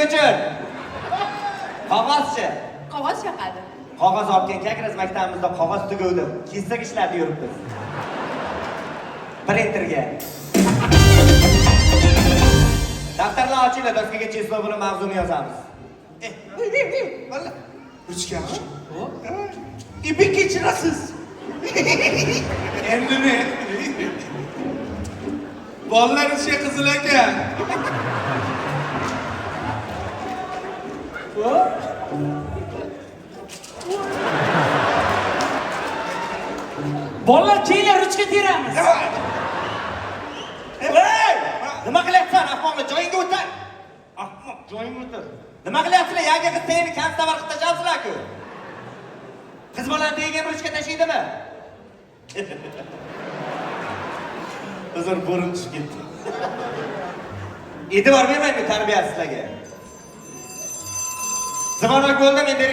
uchun. Qog'ozchi. Qog'oz yoqadi. Qog'oz olib kelganmiz maktabimizda qog'oz tuguvdi. Kessak ishlatib yuribmiz. Printerga. Daftarlar ochinglar, doskaga cheslo bilan mavzuni yozamiz. Valla. Ruchka. İpi kechirasiz. Endi ne? Bolalar ishga qizil ekan. Bolalar keyinlar ruchka teramiz. Hey! Nima qilyapsan? Ahmoqlar joyingga o'tir. Ahmoq, joyingga o'tir. Nima qilyapsizlar? Yangi qiz seni kansdavar qilib tashlabsizlar-ku. Qiz bolani degan ruchka tashaydimi? Uzr, bo'rim tushib ketdi. E'tibor bermaymi tarbiyasizlarga? Zamonlar bo'ldi men